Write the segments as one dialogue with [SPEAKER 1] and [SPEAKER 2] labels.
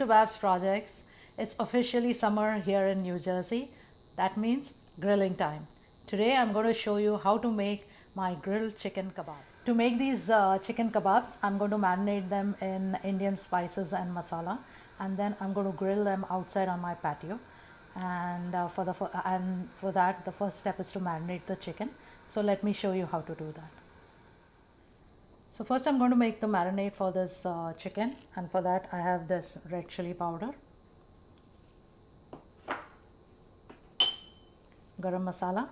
[SPEAKER 1] to Babs Projects. It's officially summer here in New Jersey. That means grilling time. Today I'm going to show you how to make my grilled chicken kebabs. To make these chicken kebabs, I'm going to marinate them in Indian spices and masala, and then I'm going to grill them outside on my patio. And for that, the first step is to marinate the chicken. So let me show you how to do that. So first I'm going to make the marinade for this chicken, and for that I have this red chili powder, garam masala,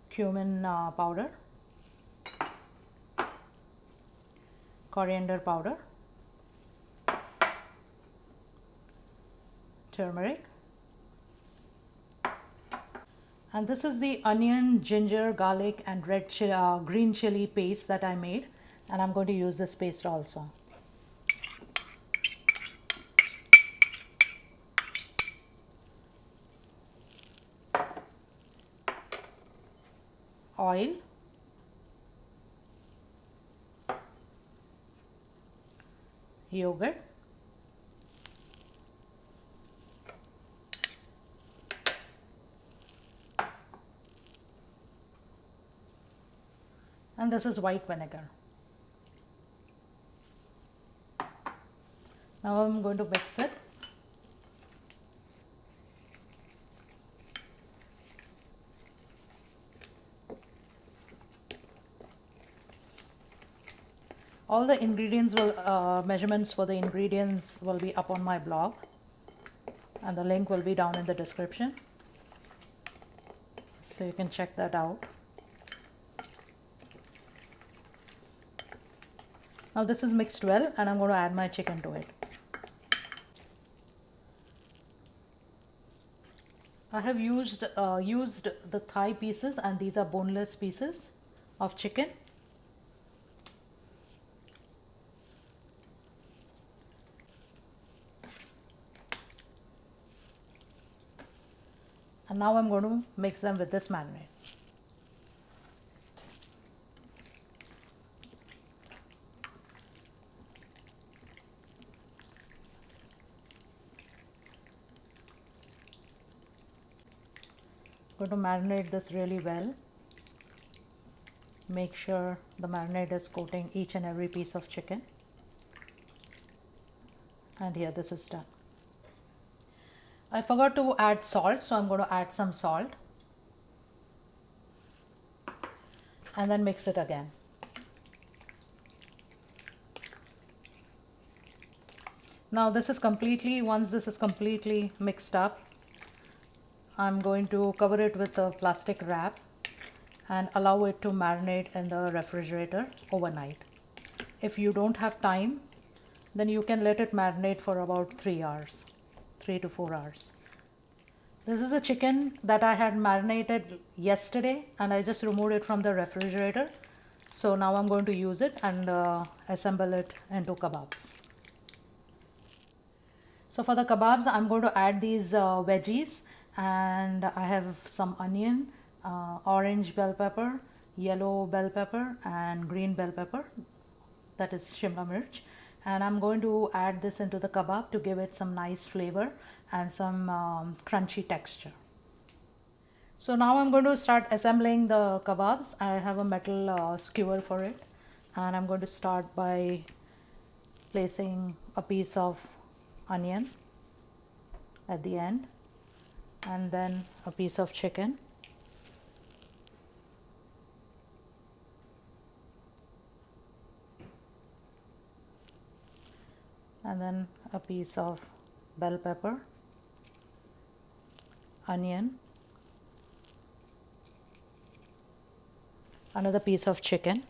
[SPEAKER 1] cumin powder, coriander powder, turmeric, and this is the onion, ginger, garlic and green chili paste that I made, and I'm going to use this paste also. Oil, yogurt, and this is white vinegar. Now I'm going to mix it. All the ingredients measurements for the ingredients will be up on my blog, and the link will be down in the description, so you can check that out. Now this is mixed well, and I'm going to add my chicken to it. I have used the thigh pieces, and these are boneless pieces of chicken. And now I'm going to mix them with this marinade. Going to marinate this really well. Make sure the marinade is coating each and every piece of chicken. And here, this is done. I forgot to add salt, so I'm going to add some salt and then mix it again. Now once this is completely mixed up, I'm going to cover it with a plastic wrap and allow it to marinate in the refrigerator overnight. If you don't have time, then you can let it marinate for about 3 to 4 hours. This is a chicken that I had marinated yesterday, and I just removed it from the refrigerator. So now I'm going to use it and assemble it into kebabs. So for the kebabs, I'm going to add these veggies, and I have some onion, orange bell pepper, yellow bell pepper and green bell pepper, that is Shimla mirch. And I'm going to add this into the kebab to give it some nice flavor and some crunchy texture. So now I'm going to start assembling the kebabs. I have a metal skewer for it, and I'm going to start by placing a piece of onion at the end, and then a piece of chicken, and then a piece of bell pepper, onion, another piece of chicken,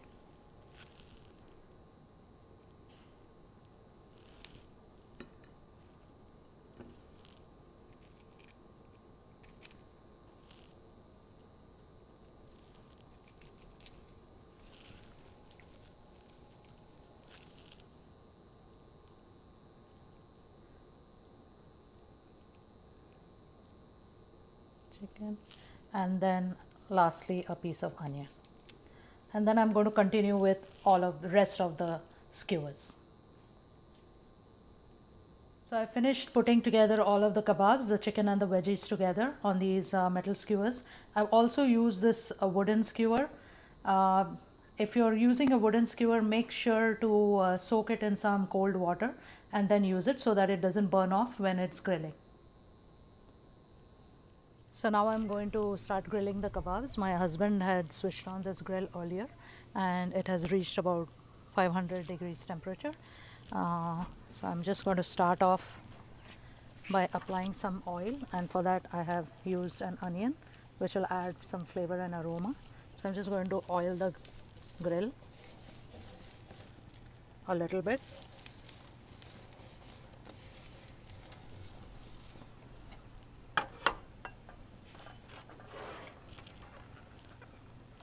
[SPEAKER 1] and then lastly a piece of onion. And then I'm going to continue with all of the rest of the skewers. So I finished putting together all of the kebabs, the chicken and the veggies together on these metal skewers. I've also used this wooden skewer. Uh, if you're using a wooden skewer, make sure to soak it in some cold water and then use it so that it doesn't burn off when it's grilling. So now I'm going to start grilling the kebabs. My husband had switched on this grill earlier and it has reached about 500 degrees temperature. So I'm just going to start off by applying some oil, and for that I have used an onion which will add some flavor and aroma. So I'm just going to oil the grill a little bit.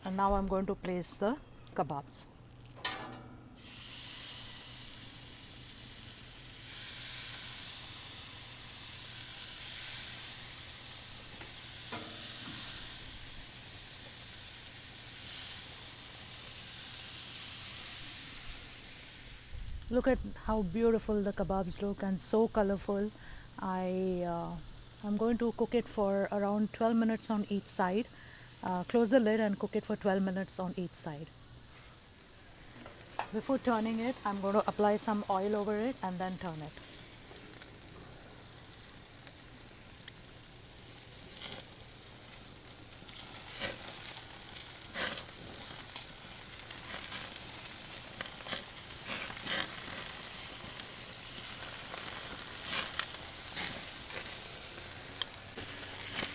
[SPEAKER 1] And now I'm going to place the kebabs. Look at how beautiful the kebabs look and so colorful. I'm going to cook it for around 12 minutes on each side. Close the lid and cook it for 12 minutes on each side. Before turning it, I'm going to apply some oil over it and then turn it.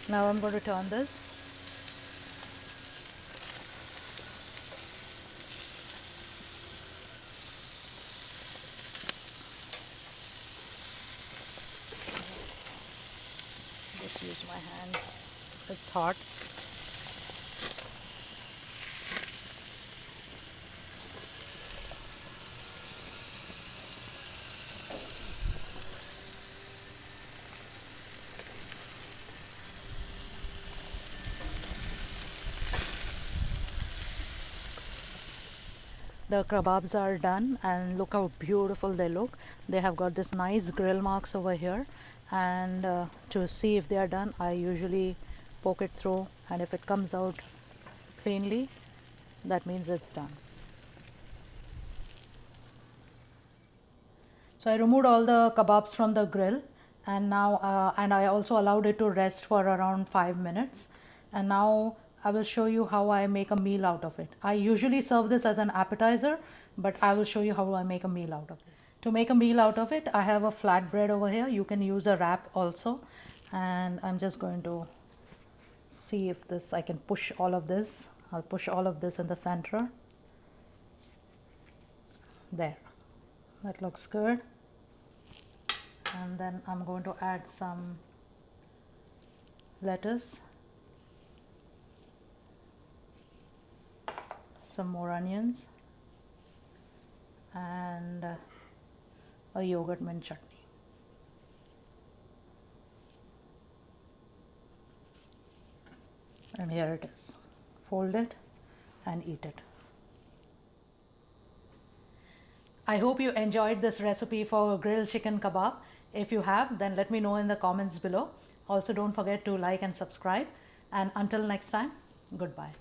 [SPEAKER 1] Now I'm going to turn this. Just use my hands. It's hot. The kebabs are done and look how beautiful they look. They have got this nice grill marks over here, and to see if they are done, I usually poke it through, and if it comes out cleanly, that means it's done. So I removed all the kebabs from the grill, and now and I also allowed it to rest for around 5 minutes, and now I will show you how I make a meal out of it. I usually serve this as an appetizer, but I will show you how I make a meal out of this. To make a meal out of it, I have a flatbread over here. You can use a wrap also, and I'm just going to see if this, I can push all of this. I'll push all of this in the center. There, that looks good. And then I'm going to add some lettuce, some more onions, and a yogurt mint chutney. And here it is. Fold it and eat it. I hope you enjoyed this recipe for grilled chicken kebab. If you have, then let me know in the comments below. Also, don't forget to like and subscribe. And until next time, goodbye.